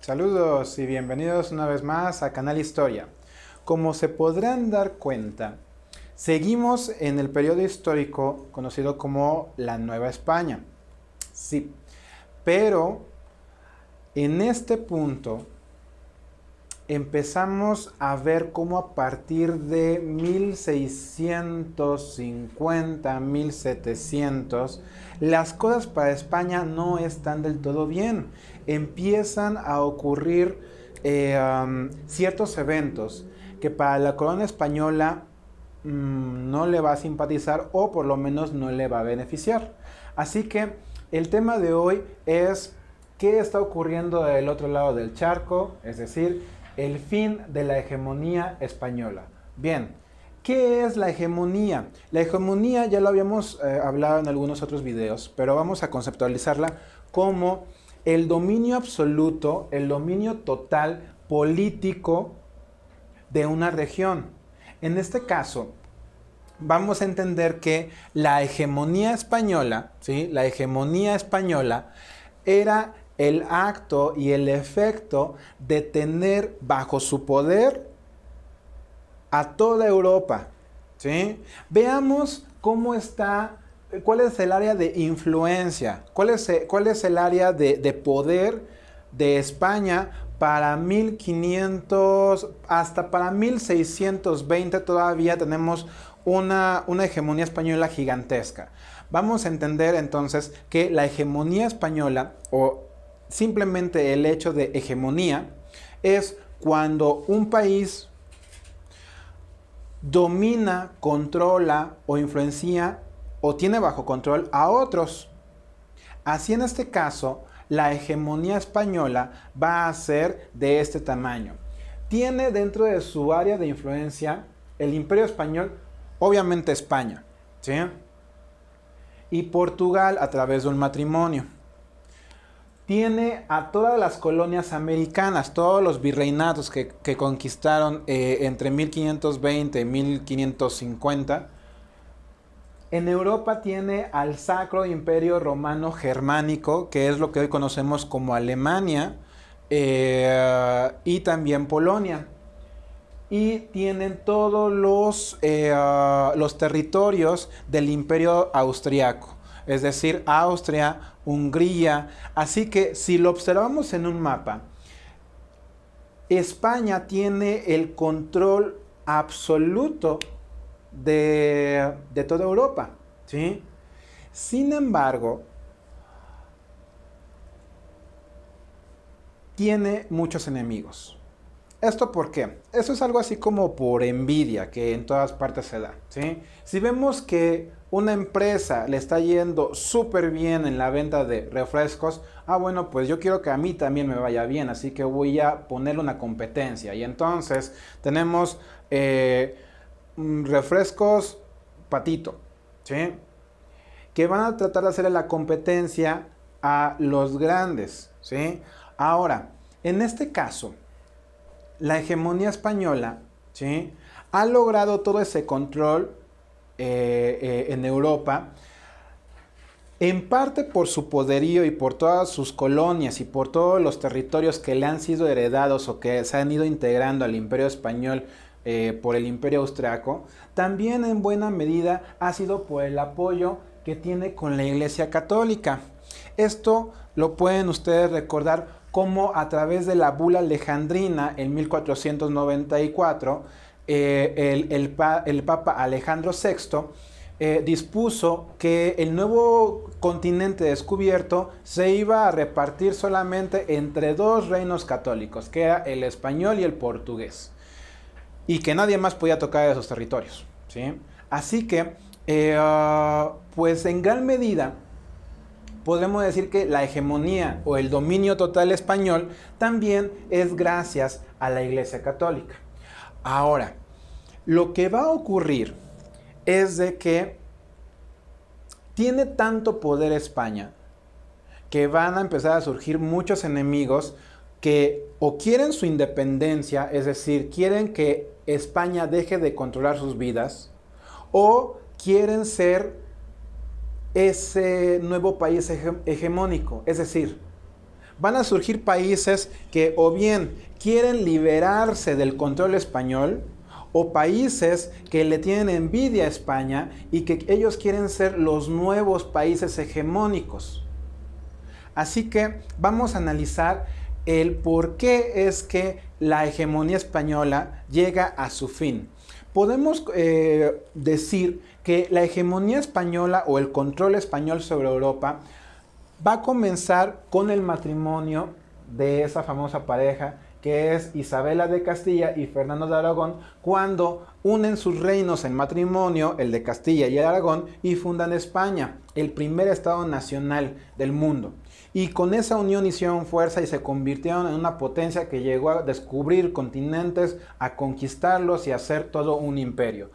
Saludos y bienvenidos una vez más a Canal Historia. Como se podrán dar cuenta, seguimos en el periodo histórico conocido como la Nueva España. Sí, pero en este punto empezamos a ver cómo a partir de 1650, 1700, las cosas para España no están del todo bien. Empiezan a ocurrir ciertos eventos que para la corona española no le va a simpatizar o por lo menos no le va a beneficiar. Así que el tema de hoy es qué está ocurriendo del otro lado del charco, es decir, el fin de la hegemonía española. Bien, ¿qué es la hegemonía? La hegemonía ya lo habíamos hablado en algunos otros videos, pero vamos a conceptualizarla como el dominio absoluto, el dominio total político de una región. En este caso, vamos a entender que la hegemonía española, ¿sí? La hegemonía española era el acto y el efecto de tener bajo su poder a toda Europa, ¿sí? Veamos cómo está, cuál es el área de influencia, cuál es el área de poder de España para 1500, hasta para 1620 todavía tenemos una hegemonía española gigantesca. Vamos a entender entonces que la hegemonía española, o simplemente el hecho de hegemonía, es cuando un país domina, controla o influencia o tiene bajo control a otros. Así en este caso, la hegemonía española va a ser de este tamaño. Tiene dentro de su área de influencia el Imperio Español, obviamente España, ¿sí? Y Portugal a través de un matrimonio. Tiene a todas las colonias americanas, todos los virreinatos que conquistaron entre 1520 y 1550. En Europa tiene al Sacro Imperio Romano Germánico, que es lo que hoy conocemos como Alemania, y también Polonia. Y tienen todos los territorios del Imperio Austriaco, es decir, Austria, Hungría. Así que si lo observamos en un mapa, España tiene el control absoluto de toda Europa, ¿sí? Sin embargo, tiene muchos enemigos. ¿Esto por qué? Eso es algo así como por envidia, que en todas partes se da, ¿sí? Si vemos que una empresa le está yendo súper bien en la venta de refrescos, bueno, pues yo quiero que a mí también me vaya bien, así que voy a poner una competencia. Y entonces tenemos refrescos Patito, ¿sí? Que van a tratar de hacerle la competencia a los grandes, ¿sí? Ahora, en este caso, la hegemonía española, ¿sí?, ha logrado todo ese control en Europa, en parte por su poderío y por todas sus colonias y por todos los territorios que le han sido heredados o que se han ido integrando al Imperio Español por el Imperio Austriaco. También en buena medida ha sido por el apoyo que tiene con la Iglesia Católica. Esto lo pueden ustedes recordar como a través de la bula alejandrina en 1494, el Papa Alejandro VI dispuso que el nuevo continente descubierto se iba a repartir solamente entre dos reinos católicos, que era el español y el portugués, y que nadie más podía tocar esos territorios, ¿sí? Así que, pues en gran medida, podemos decir que la hegemonía o el dominio total español también es gracias a la Iglesia Católica. Ahora, lo que va a ocurrir es de que tiene tanto poder España que van a empezar a surgir muchos enemigos que o quieren su independencia, es decir, quieren que España deje de controlar sus vidas, o quieren ser ese nuevo país hegemónico. Es decir, van a surgir países que o bien quieren liberarse del control español, o países que le tienen envidia a España y que ellos quieren ser los nuevos países hegemónicos. Así que vamos a analizar el por qué es que la hegemonía española llega a su fin. Podemos decir que la hegemonía española o el control español sobre Europa va a comenzar con el matrimonio de esa famosa pareja que es Isabela de Castilla y Fernando de Aragón, cuando unen sus reinos en matrimonio, el de Castilla y el Aragón, y fundan España, el primer estado nacional del mundo. Y con esa unión hicieron fuerza y se convirtieron en una potencia que llegó a descubrir continentes, a conquistarlos y a hacer todo un imperio.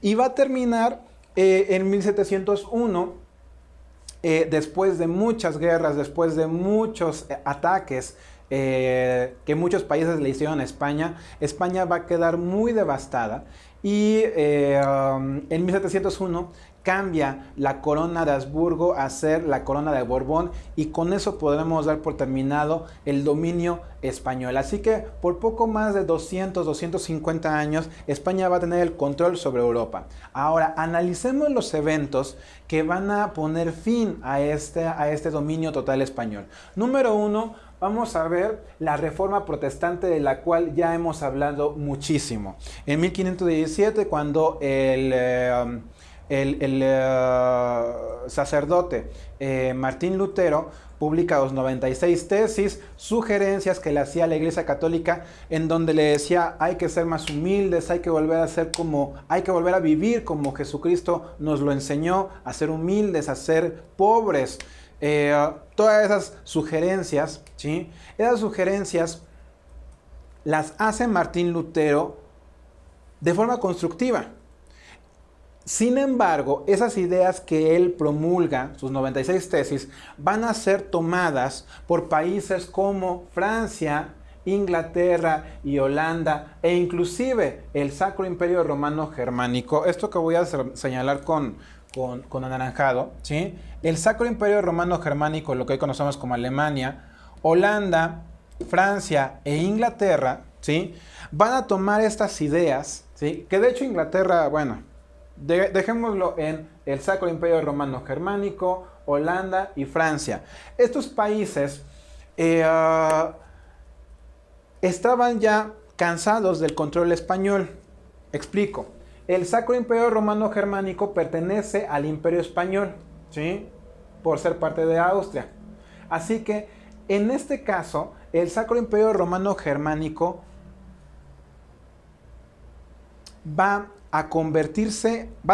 Y va a terminar en 1701, después de muchas guerras, después de muchos ataques que muchos países le hicieron a España, España va a quedar muy devastada y en 1701 cambia la corona de Habsburgo a ser la corona de Borbón y con eso podremos dar por terminado el dominio español. Así que por poco más de 250 años España va a tener el control sobre Europa. Ahora analicemos los eventos que van a poner fin a este dominio total español. Número 1, vamos a ver la Reforma Protestante, de la cual ya hemos hablado muchísimo. En 1517, cuando el sacerdote Martín Lutero publica los 96 tesis, sugerencias que le hacía a la Iglesia Católica, en donde le decía hay que ser más humildes, hay que volver a vivir como Jesucristo nos lo enseñó, a ser humildes, a ser pobres. Todas esas sugerencias, ¿sí? Esas sugerencias las hace Martín Lutero de forma constructiva. Sin embargo, esas ideas que él promulga, sus 96 tesis, van a ser tomadas por países como Francia, Inglaterra y Holanda, e inclusive el Sacro Imperio Romano Germánico. Esto que voy a señalar con anaranjado, ¿sí? El Sacro Imperio Romano Germánico, lo que hoy conocemos como Alemania, Holanda, Francia e Inglaterra, ¿sí? Van a tomar estas ideas, ¿sí? Que de hecho Inglaterra, bueno, dejémoslo en el Sacro Imperio Romano Germánico, Holanda y Francia. Estos países estaban ya cansados del control español. Explico. El Sacro Imperio Romano Germánico pertenece al Imperio Español, ¿sí? Por ser parte de Austria. Así que, en este caso, el Sacro Imperio Romano Germánico va a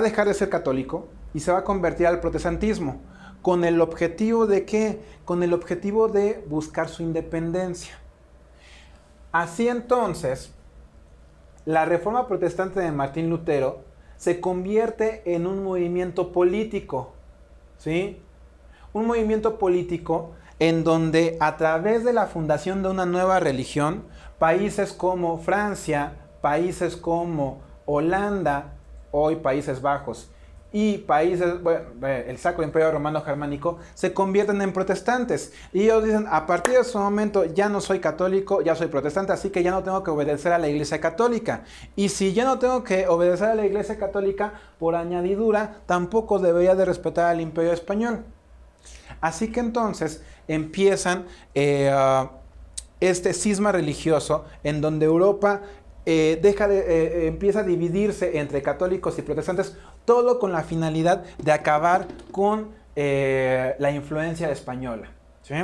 dejar de ser católico y se va a convertir al protestantismo. ¿Con el objetivo de qué? Con el objetivo de buscar su independencia. Así entonces, la Reforma Protestante de Martín Lutero se convierte en un movimiento político, ¿sí? Un movimiento político en donde a través de la fundación de una nueva religión, países como Francia, países como Holanda, hoy Países Bajos, y el Sacro Imperio Romano Germánico se convierten en protestantes. Y ellos dicen, a partir de ese momento ya no soy católico, ya soy protestante, así que ya no tengo que obedecer a la Iglesia Católica. Y si ya no tengo que obedecer a la Iglesia Católica, por añadidura, tampoco debería de respetar al Imperio Español. Así que entonces empiezan este cisma religioso en donde Europa empieza a dividirse entre católicos y protestantes, todo con la finalidad de acabar con la influencia española, ¿sí?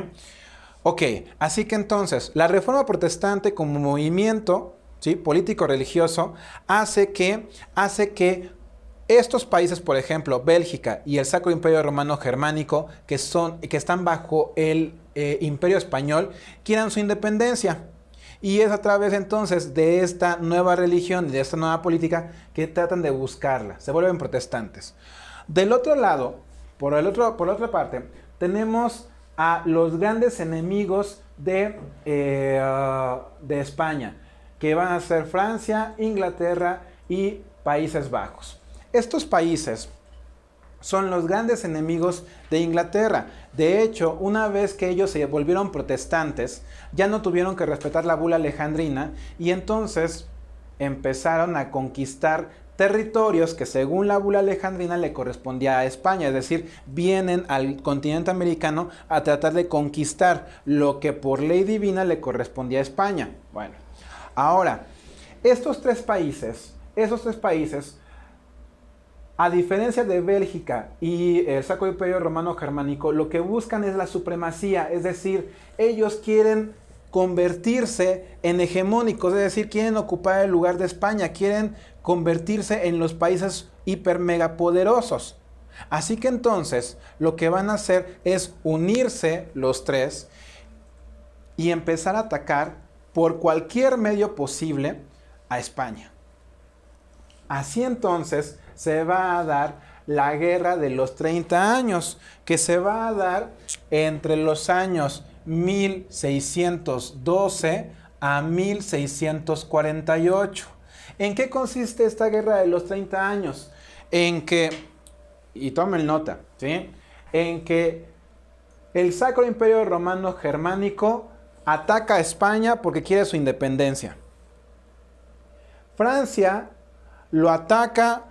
Ok, así que entonces la Reforma Protestante como movimiento, ¿sí?, político-religioso hace que estos países, por ejemplo, Bélgica y el Sacro Imperio Romano Germánico, que están bajo el Imperio Español, quieran su independencia. Y es a través entonces de esta nueva religión y de esta nueva política que tratan de buscarla. Se vuelven protestantes. Del otro lado, por la otra parte, tenemos a los grandes enemigos de España, que van a ser Francia, Inglaterra y Países Bajos. Estos países son los grandes enemigos de Inglaterra. De hecho, una vez que ellos se volvieron protestantes, ya no tuvieron que respetar la bula alejandrina y entonces empezaron a conquistar territorios que según la bula alejandrina le correspondía a España, es decir, vienen al continente americano a tratar de conquistar lo que por ley divina le correspondía a España. Bueno, ahora, esos tres países, a diferencia de Bélgica y el Sacro Imperio Romano Germánico, lo que buscan es la supremacía, es decir, ellos quieren convertirse en hegemónicos, es decir, quieren ocupar el lugar de España, quieren convertirse en los países hiper mega poderosos. Así que entonces lo que van a hacer es unirse los tres y empezar a atacar por cualquier medio posible a España. Así entonces se va a dar la Guerra de los 30 años, que se va a dar entre los años 1612 a 1648. ¿En qué consiste esta Guerra de los 30 años? En que, y tomen nota, ¿sí? En que el Sacro Imperio Romano Germánico ataca a España porque quiere su independencia. Francia lo ataca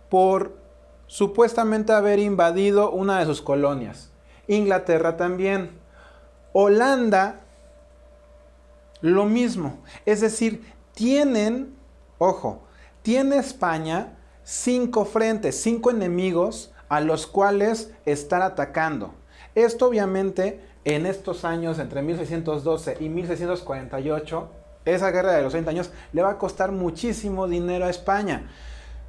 por supuestamente haber invadido una de sus colonias. Inglaterra también. Holanda, lo mismo. Es decir, tiene España 5 frentes, 5 enemigos a los cuales están atacando. Esto obviamente en estos años, entre 1612 y 1648, esa guerra de los 30 años le va a costar muchísimo dinero a España.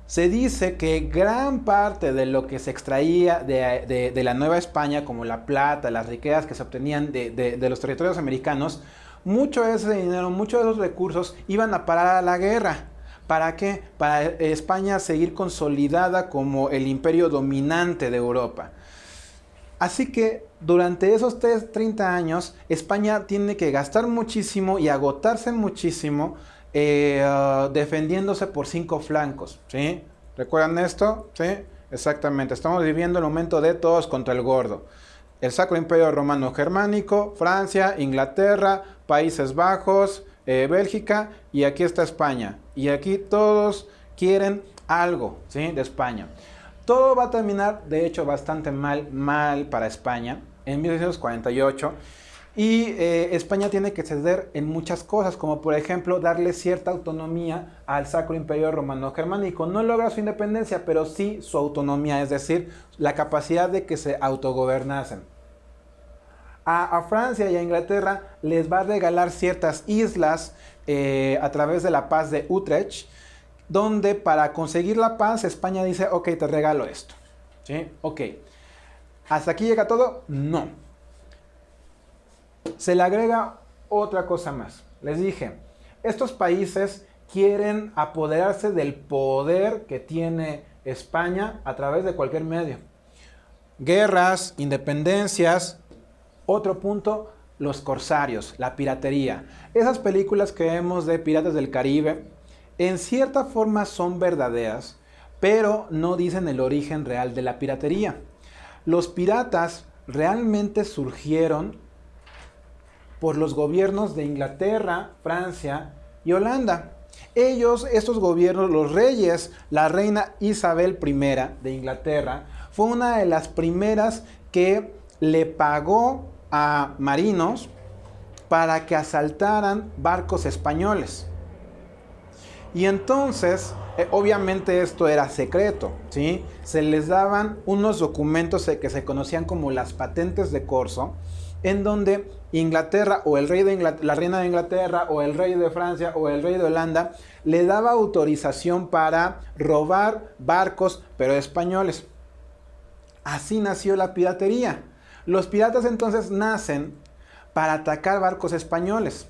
Se dice que gran parte de lo que se extraía de la Nueva España, como la plata, las riquezas que se obtenían de los territorios americanos, mucho de ese dinero, muchos de esos recursos iban a parar a la guerra. ¿Para qué? Para España seguir consolidada como el imperio dominante de Europa. Así que durante esos 30 años, España tiene que gastar muchísimo y agotarse muchísimo defendiéndose por 5 flancos, ¿sí? ¿Recuerdan esto? ¿Sí? Exactamente. Estamos viviendo el momento de todos contra el gordo. El Sacro Imperio Romano Germánico, Francia, Inglaterra, Países Bajos, Bélgica, y aquí está España. Y aquí todos quieren algo, ¿sí? De España. Todo va a terminar, de hecho, bastante mal para España en 1648. Y España tiene que ceder en muchas cosas, como por ejemplo darle cierta autonomía al Sacro Imperio Romano Germánico. No logra su independencia, pero sí su autonomía, es decir, la capacidad de que se autogobernasen. A Francia y a Inglaterra les va a regalar ciertas islas a través de la paz de Utrecht, donde para conseguir la paz España dice, ok, te regalo esto. ¿Sí? Ok. ¿Hasta aquí llega todo? No. Se le agrega otra cosa más. Les dije, estos países quieren apoderarse del poder que tiene España a través de cualquier medio. Guerras, independencias. Otro punto, los corsarios, la piratería. Esas películas que vemos de Piratas del Caribe, en cierta forma son verdaderas, pero no dicen el origen real de la piratería. Los piratas realmente surgieron por los gobiernos de Inglaterra, Francia y Holanda. Estos gobiernos, los reyes, la reina Isabel I de Inglaterra, fue una de las primeras que le pagó a marinos para que asaltaran barcos españoles. Y entonces, obviamente esto era secreto, ¿sí? Se les daban unos documentos que se conocían como las patentes de corso, en donde Inglaterra o el rey la reina de Inglaterra o el rey de Francia o el rey de Holanda le daba autorización para robar barcos, pero españoles. Así nació la piratería. Los piratas entonces nacen para atacar barcos españoles.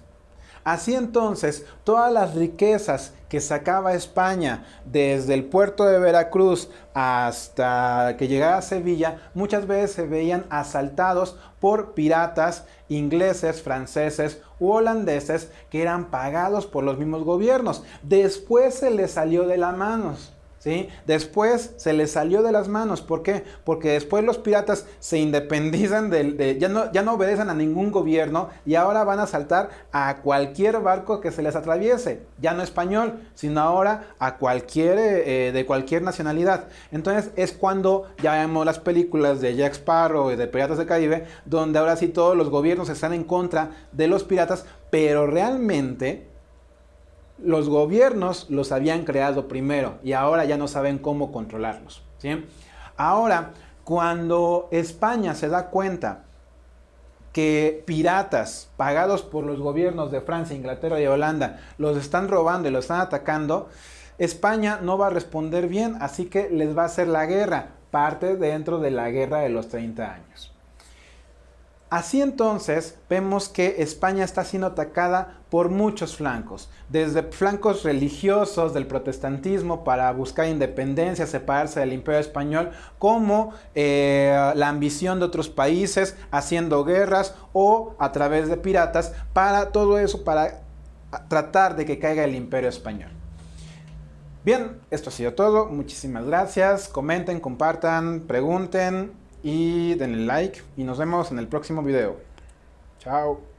Así entonces, todas las riquezas que sacaba España desde el puerto de Veracruz hasta que llegara a Sevilla, muchas veces se veían asaltados por piratas ingleses, franceses u holandeses que eran pagados por los mismos gobiernos. Después se les salió de las manos, ¿sí? Después se les salió de las manos. ¿Por qué? Porque después los piratas se independizan ya no obedecen a ningún gobierno y ahora van a asaltar a cualquier barco que se les atraviese. Ya no español, sino ahora a de cualquier nacionalidad. Entonces es cuando ya vemos las películas de Jack Sparrow y de Piratas del Caribe, donde ahora sí todos los gobiernos están en contra de los piratas, pero realmente los gobiernos los habían creado primero y ahora ya no saben cómo controlarlos, ¿sí? Ahora, cuando España se da cuenta que piratas pagados por los gobiernos de Francia, Inglaterra y Holanda los están robando y los están atacando, España no va a responder bien, así que les va a hacer la guerra, parte dentro de la guerra de los 30 años. Así entonces vemos que España está siendo atacada por muchos flancos, desde flancos religiosos del protestantismo para buscar independencia, separarse del imperio español, como la ambición de otros países haciendo guerras o a través de piratas, para todo eso, para tratar de que caiga el imperio español. Bien, esto ha sido todo, muchísimas gracias, comenten, compartan, pregunten y denle like y nos vemos en el próximo video. Chao.